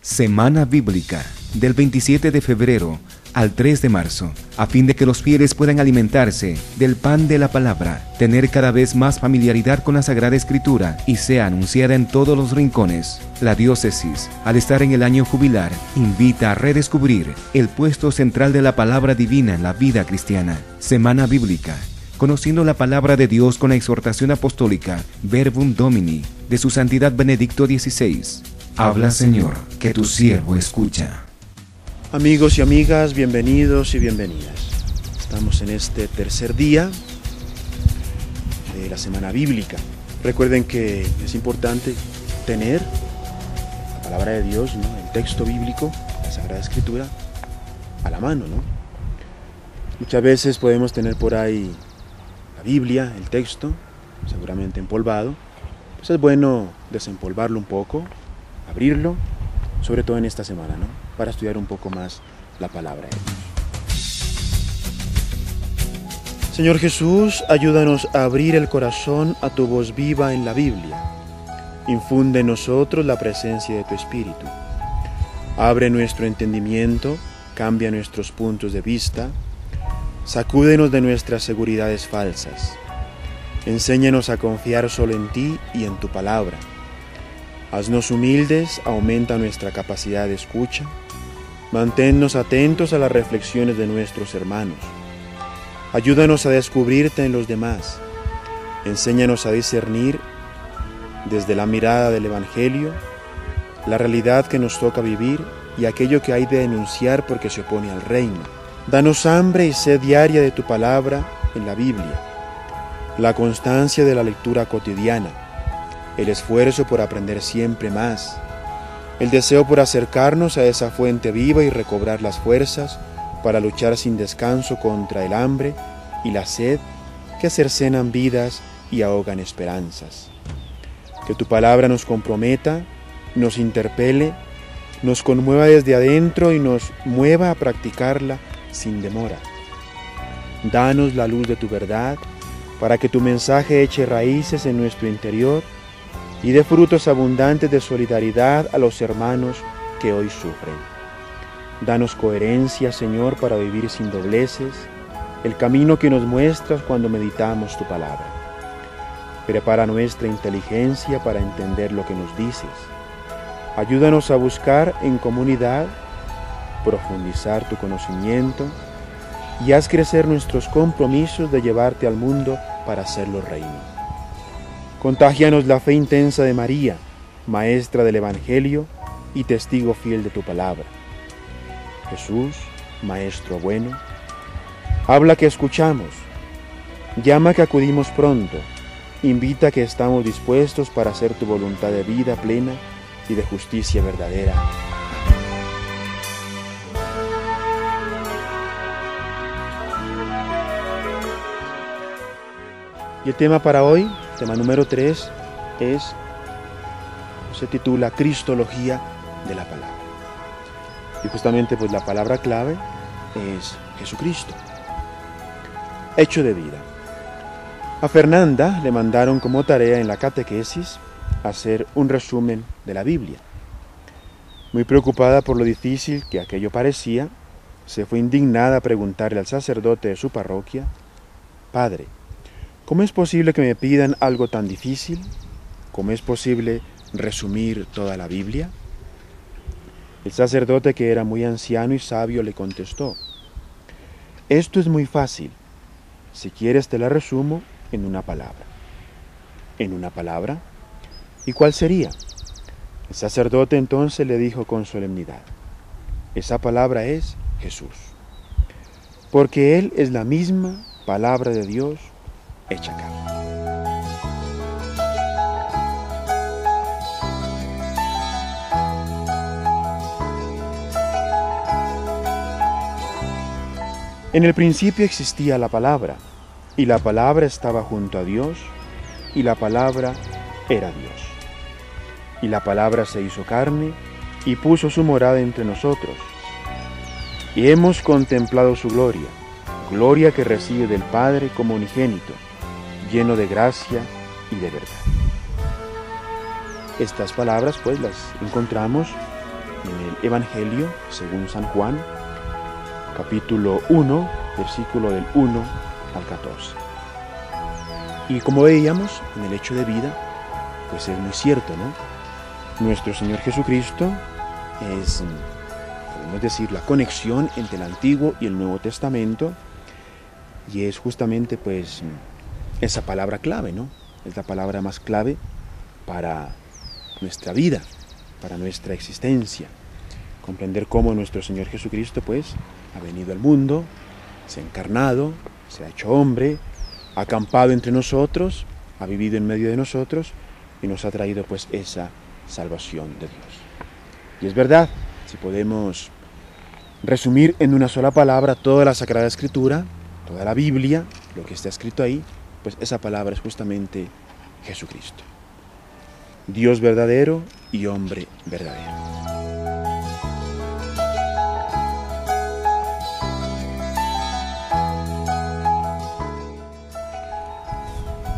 Semana Bíblica, del 27 de febrero al 3 de marzo, a fin de que los fieles puedan alimentarse del pan de la palabra, tener cada vez más familiaridad con la Sagrada Escritura y sea anunciada en todos los rincones. La diócesis, al estar en el año jubilar, invita a redescubrir el puesto central de la palabra divina en la vida cristiana. Semana Bíblica, conociendo la palabra de Dios con la exhortación apostólica Verbum Domini de su Santidad Benedicto XVI. Habla, Señor, que tu siervo escucha. Amigos y amigas, bienvenidos y bienvenidas. Estamos en este tercer día de la Semana Bíblica. Recuerden que es importante tener la palabra de Dios, ¿no? El texto bíblico, la Sagrada Escritura, a la mano, ¿no? Muchas veces podemos tener por ahí la Biblia, el texto, seguramente empolvado. Pues es bueno desempolvarlo un poco, abrirlo, sobre todo en esta semana, ¿no? Para estudiar un poco más la palabra de Dios. Señor Jesús, ayúdanos a abrir el corazón a tu voz viva en la Biblia. Infunde en nosotros la presencia de tu Espíritu. Abre nuestro entendimiento, cambia nuestros puntos de vista, sacúdenos de nuestras seguridades falsas. Enséñanos a confiar solo en ti y en tu palabra. Haznos humildes, aumenta nuestra capacidad de escucha. Manténnos atentos a las reflexiones de nuestros hermanos. Ayúdanos a descubrirte en los demás. Enséñanos a discernir, desde la mirada del Evangelio, la realidad que nos toca vivir y aquello que hay de denunciar porque se opone al reino. Danos hambre y sed diaria de tu palabra en la Biblia, la constancia de la lectura cotidiana, el esfuerzo por aprender siempre más, el deseo por acercarnos a esa fuente viva y recobrar las fuerzas para luchar sin descanso contra el hambre y la sed que cercenan vidas y ahogan esperanzas. Que tu palabra nos comprometa, nos interpele, nos conmueva desde adentro y nos mueva a practicarla sin demora. Danos la luz de tu verdad para que tu mensaje eche raíces en nuestro interior y dé frutos abundantes de solidaridad a los hermanos que hoy sufren. Danos coherencia, Señor, para vivir sin dobleces, el camino que nos muestras cuando meditamos tu palabra. Prepara nuestra inteligencia para entender lo que nos dices. Ayúdanos a buscar en comunidad, profundizar tu conocimiento y haz crecer nuestros compromisos de llevarte al mundo para hacerlo reino. Contágianos la fe intensa de María, maestra del Evangelio y testigo fiel de tu palabra. Jesús, Maestro bueno, habla que escuchamos, llama que acudimos pronto, invita que estamos dispuestos para hacer tu voluntad de vida plena y de justicia verdadera. Y el tema para hoy, tema número 3, se titula Cristología de la palabra. Y justamente pues la palabra clave es Jesucristo. Hecho de vida. A Fernanda le mandaron como tarea en la catequesis hacer un resumen de la Biblia. Muy preocupada por lo difícil que aquello parecía, se fue indignada a preguntarle al sacerdote de su parroquia: Padre, ¿cómo es posible que me pidan algo tan difícil? ¿Cómo es posible resumir toda la Biblia? El sacerdote, que era muy anciano y sabio, le contestó: esto es muy fácil. Si quieres te la resumo en una palabra. ¿En una palabra? ¿Y cuál sería? El sacerdote entonces le dijo con solemnidad: esa palabra es Jesús, porque Él es la misma palabra de Dios hecha carne. En el principio existía la palabra, y la palabra estaba junto a Dios, y la palabra era Dios. Y la palabra se hizo carne, y puso su morada entre nosotros. Y hemos contemplado su gloria, gloria que recibe del Padre como unigénito, lleno de gracia y de verdad. Estas palabras pues las encontramos en el Evangelio según San Juan, capítulo 1, versículo del 1 al 14. Y como veíamos en el hecho de vida, pues es muy cierto, ¿no? Nuestro Señor Jesucristo es, podemos decir, la conexión entre el Antiguo y el Nuevo Testamento, y es justamente pues esa palabra clave, ¿no? Es la palabra más clave para nuestra vida, para nuestra existencia. Comprender cómo nuestro Señor Jesucristo pues ha venido al mundo, se ha encarnado, se ha hecho hombre, ha acampado entre nosotros, ha vivido en medio de nosotros y nos ha traído pues esa salvación de Dios. Y es verdad, si podemos resumir en una sola palabra toda la Sagrada Escritura, toda la Biblia, lo que está escrito ahí, pues esa palabra es justamente Jesucristo. Dios verdadero y hombre verdadero.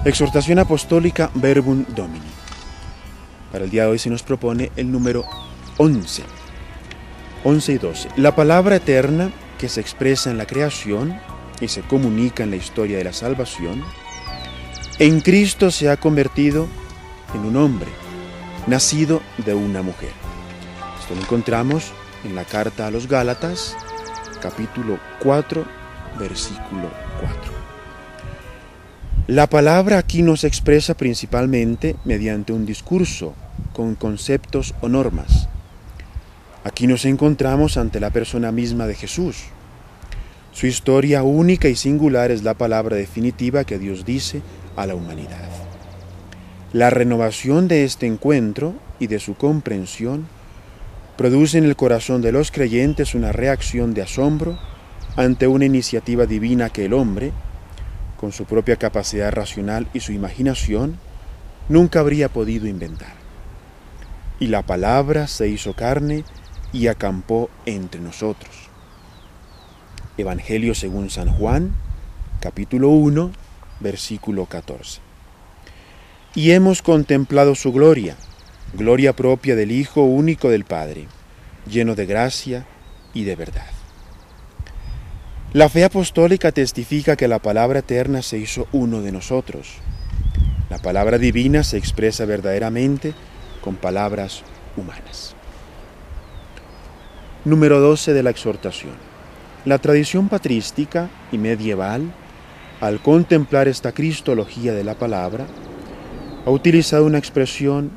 Exhortación apostólica Verbum Domini. Para el día de hoy se nos propone el número 11. 11 y 12. La palabra eterna que se expresa en la creación y se comunica en la historia de la salvación, en Cristo se ha convertido en un hombre, nacido de una mujer. Esto lo encontramos en la carta a los Gálatas, capítulo 4, versículo 4. La palabra aquí nos expresa principalmente mediante un discurso con conceptos o normas. Aquí nos encontramos ante la persona misma de Jesús. Su historia única y singular es la palabra definitiva que Dios dice a la humanidad. La renovación de este encuentro y de su comprensión produce en el corazón de los creyentes una reacción de asombro ante una iniciativa divina que el hombre, con su propia capacidad racional y su imaginación, nunca habría podido inventar. Y la palabra se hizo carne y acampó entre nosotros. Evangelio según San Juan, capítulo 1, versículo 14. Y hemos contemplado su gloria, gloria propia del Hijo único del Padre, lleno de gracia y de verdad. La fe apostólica testifica que la palabra eterna se hizo uno de nosotros. La palabra divina se expresa verdaderamente con palabras humanas. Número 12 de la exhortación. La tradición patrística y medieval, al contemplar esta cristología de la palabra, ha utilizado una expresión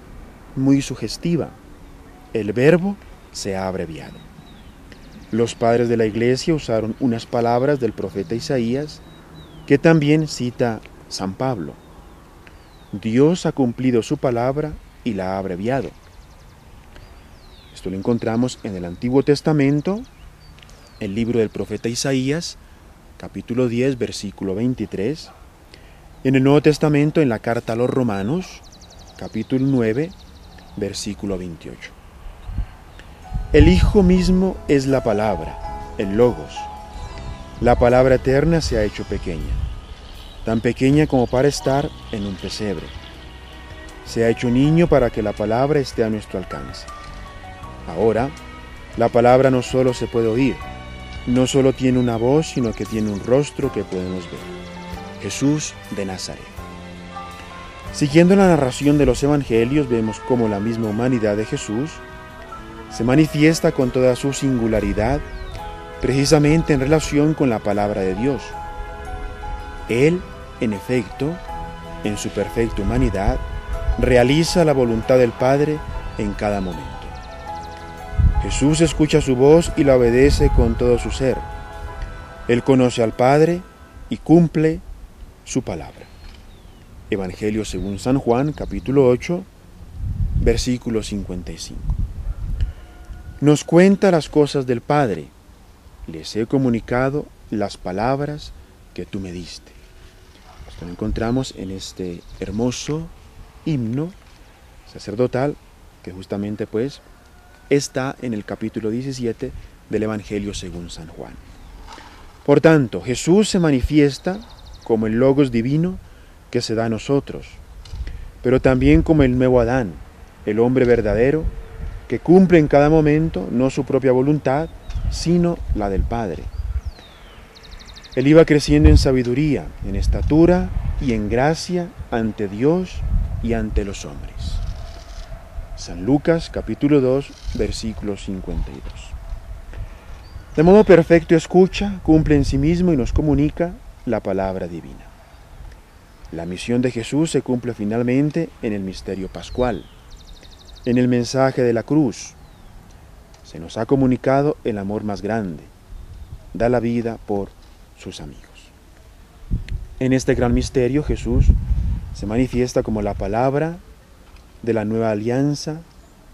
muy sugestiva. El verbo se ha abreviado. Los padres de la Iglesia usaron unas palabras del profeta Isaías que también cita San Pablo. Dios ha cumplido su palabra y la ha abreviado. Esto lo encontramos en el Antiguo Testamento, el libro del profeta Isaías, capítulo 10, versículo 23. En el Nuevo Testamento, en la carta a los Romanos, capítulo 9, versículo 28. El Hijo mismo es la palabra, el Logos. La palabra eterna se ha hecho pequeña, tan pequeña como para estar en un pesebre. Se ha hecho niño para que la palabra esté a nuestro alcance. Ahora, la palabra no solo se puede oír, no solo tiene una voz, sino que tiene un rostro que podemos ver. Jesús de Nazaret. Siguiendo la narración de los evangelios, vemos cómo la misma humanidad de Jesús se manifiesta con toda su singularidad, precisamente en relación con la palabra de Dios. Él, en efecto, en su perfecta humanidad, realiza la voluntad del Padre en cada momento. Jesús escucha su voz y la obedece con todo su ser. Él conoce al Padre y cumple su palabra. Evangelio según San Juan, capítulo 8, versículo 55. Nos cuenta las cosas del Padre. Les he comunicado las palabras que tú me diste. Esto lo encontramos en este hermoso himno sacerdotal que justamente pues está en el capítulo 17 del Evangelio según San Juan. Por tanto, Jesús se manifiesta como el Logos divino que se da a nosotros, pero también como el nuevo Adán, el hombre verdadero, que cumple en cada momento no su propia voluntad, sino la del Padre. Él iba creciendo en sabiduría, en estatura y en gracia ante Dios y ante los hombres. San Lucas capítulo 2, versículo 52. De modo perfecto escucha, cumple en sí mismo y nos comunica la palabra divina. La misión de Jesús se cumple finalmente en el misterio pascual, en el mensaje de la cruz. Se nos ha comunicado el amor más grande, da la vida por sus amigos. En este gran misterio Jesús se manifiesta como la palabra de la nueva alianza,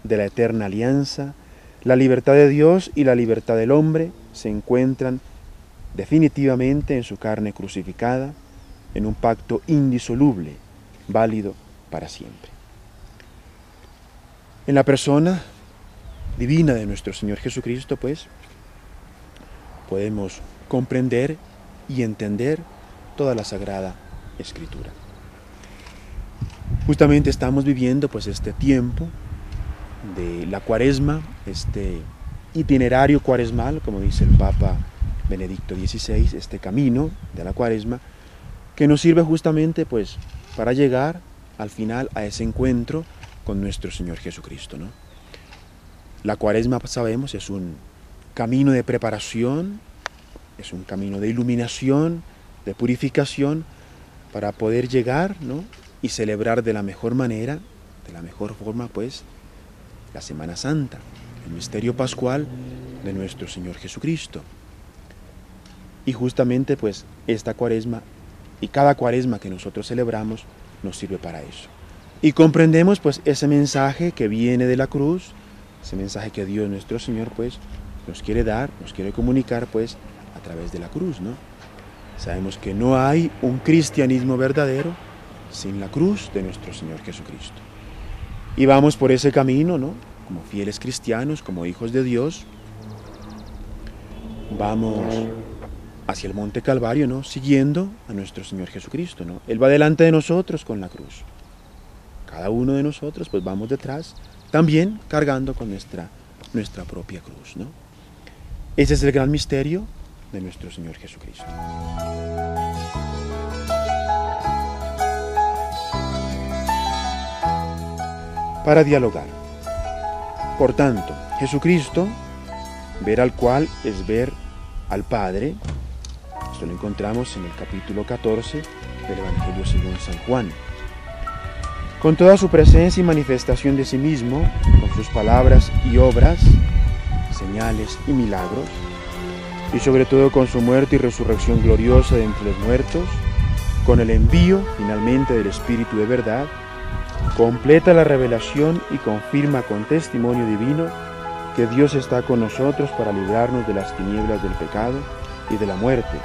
de la eterna alianza. La libertad de Dios y la libertad del hombre se encuentran definitivamente en su carne crucificada, en un pacto indisoluble, válido para siempre. En la persona divina de nuestro Señor Jesucristo, pues, podemos comprender y entender toda la Sagrada Escritura. Justamente estamos viviendo pues este tiempo de la Cuaresma, este itinerario cuaresmal, como dice el Papa Benedicto XVI, este camino de la Cuaresma, que nos sirve justamente pues para llegar al final a ese encuentro con nuestro Señor Jesucristo, ¿no? La Cuaresma, sabemos, es un camino de preparación, es un camino de iluminación, de purificación, para poder llegar, ¿no?, y celebrar de la mejor manera, de la mejor forma, pues, la Semana Santa, el misterio pascual de nuestro Señor Jesucristo. Y justamente, pues, esta Cuaresma y cada Cuaresma que nosotros celebramos nos sirve para eso. Y comprendemos, pues, ese mensaje que viene de la cruz, ese mensaje que Dios nuestro Señor, pues, nos quiere dar, nos quiere comunicar, pues, a través de la cruz, ¿no? Sabemos que no hay un cristianismo verdadero sin la cruz de nuestro Señor Jesucristo. Y vamos por ese camino, ¿no?, como fieles cristianos, como hijos de Dios, vamos hacia el Monte Calvario, ¿no?, siguiendo a nuestro Señor Jesucristo, ¿no? Él va delante de nosotros con la cruz. Cada uno de nosotros, pues, vamos detrás, también cargando con nuestra propia cruz, ¿no? Ese es el gran misterio de nuestro Señor Jesucristo. Para dialogar. Por tanto, Jesucristo, ver al cual es ver al Padre. Esto lo encontramos en el capítulo 14 del Evangelio según San Juan. Con toda su presencia y manifestación de sí mismo, con sus palabras y obras, señales y milagros, y sobre todo con su muerte y resurrección gloriosa de entre los muertos, con el envío finalmente del Espíritu de verdad, completa la revelación y confirma con testimonio divino que Dios está con nosotros para librarnos de las tinieblas del pecado y de la muerte,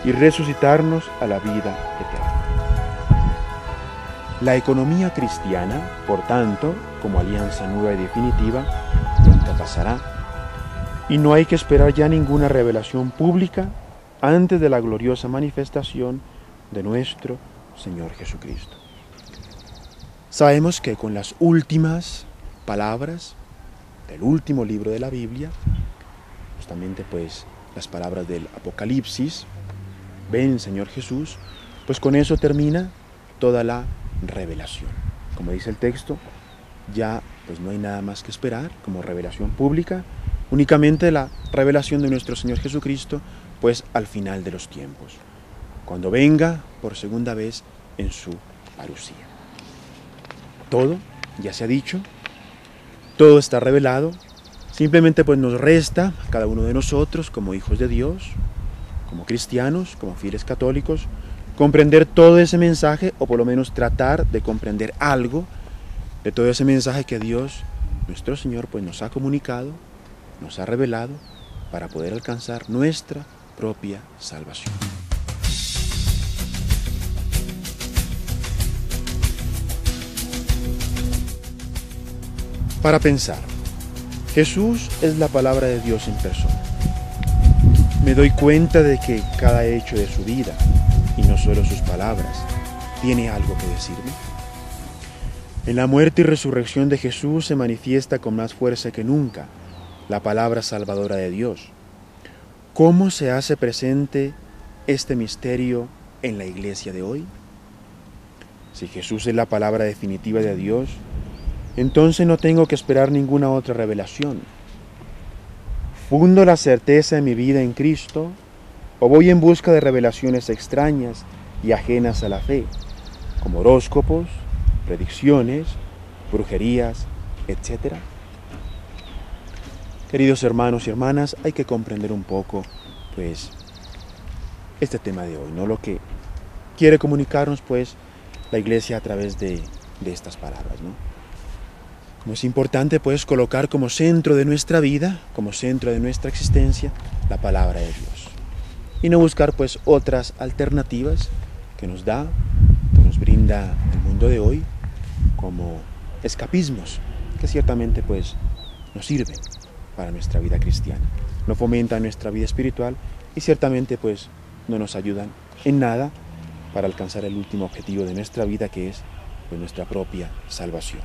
y resucitarnos a la vida eterna. La economía cristiana, por tanto, como alianza nueva y definitiva, nunca pasará, y no hay que esperar ya ninguna revelación pública antes de la gloriosa manifestación de nuestro Señor Jesucristo. Sabemos que con las últimas palabras del último libro de la Biblia, justamente pues las palabras del Apocalipsis, ven Señor Jesús, pues con eso termina toda la revelación. Como dice el texto, ya pues no hay nada más que esperar como revelación pública, únicamente la revelación de nuestro Señor Jesucristo, pues al final de los tiempos, cuando venga por segunda vez en su parucía. Todo ya se ha dicho, todo está revelado, simplemente pues nos resta a cada uno de nosotros como hijos de Dios, como cristianos, como fieles católicos, comprender todo ese mensaje, o por lo menos tratar de comprender algo de todo ese mensaje que Dios, nuestro Señor, pues nos ha comunicado, nos ha revelado, para poder alcanzar nuestra propia salvación. Para pensar, Jesús es la palabra de Dios en persona. Me doy cuenta de que cada hecho de su vida, y no solo sus palabras, tiene algo que decirme. En la muerte y resurrección de Jesús se manifiesta con más fuerza que nunca la palabra salvadora de Dios. ¿Cómo se hace presente este misterio en la iglesia de hoy? Si Jesús es la palabra definitiva de Dios, entonces no tengo que esperar ninguna otra revelación. ¿Fundo la certeza de mi vida en Cristo o voy en busca de revelaciones extrañas y ajenas a la fe, como horóscopos, predicciones, brujerías, etc.? Queridos hermanos y hermanas, hay que comprender un poco, pues, este tema de hoy, ¿no? Lo que quiere comunicarnos, pues, la Iglesia a través de estas palabras, ¿no? Como es importante, pues, colocar como centro de nuestra vida, como centro de nuestra existencia, la palabra de Dios. Y no buscar, pues, otras alternativas que nos brinda el mundo de hoy, como escapismos, que ciertamente, pues, nos sirven para nuestra vida cristiana. No fomentan nuestra vida espiritual y ciertamente, pues, no nos ayudan en nada para alcanzar el último objetivo de nuestra vida, que es, pues, nuestra propia salvación.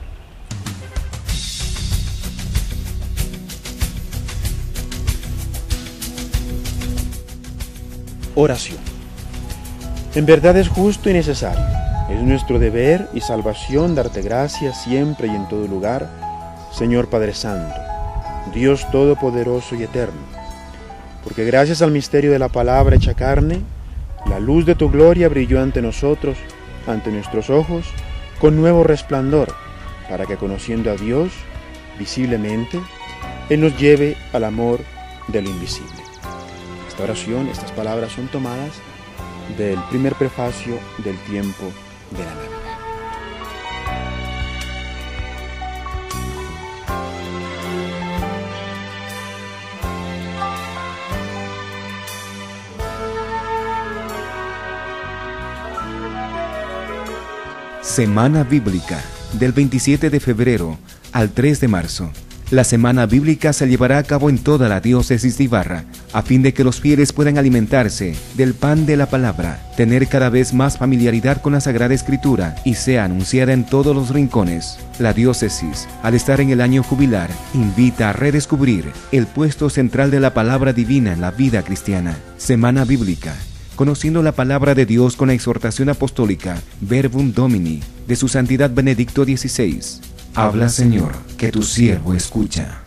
Oración. En verdad es justo y necesario, es nuestro deber y salvación darte gracias siempre y en todo lugar, Señor Padre Santo, Dios Todopoderoso y Eterno, porque gracias al misterio de la palabra hecha carne, la luz de tu gloria brilló ante nosotros, ante nuestros ojos, con nuevo resplandor, para que conociendo a Dios visiblemente, Él nos lleve al amor de lo invisible. Esta oración, estas palabras son tomadas del primer prefacio del tiempo de la Navidad. Semana Bíblica, del 27 de febrero al 3 de marzo. La Semana Bíblica se llevará a cabo en toda la diócesis de Ibarra, a fin de que los fieles puedan alimentarse del pan de la palabra, tener cada vez más familiaridad con la Sagrada Escritura y sea anunciada en todos los rincones. La diócesis, al estar en el año jubilar, invita a redescubrir el puesto central de la palabra divina en la vida cristiana. Semana Bíblica, conociendo la palabra de Dios con la exhortación apostólica Verbum Domini de su Santidad Benedicto XVI. Habla, Señor, que tu siervo escucha.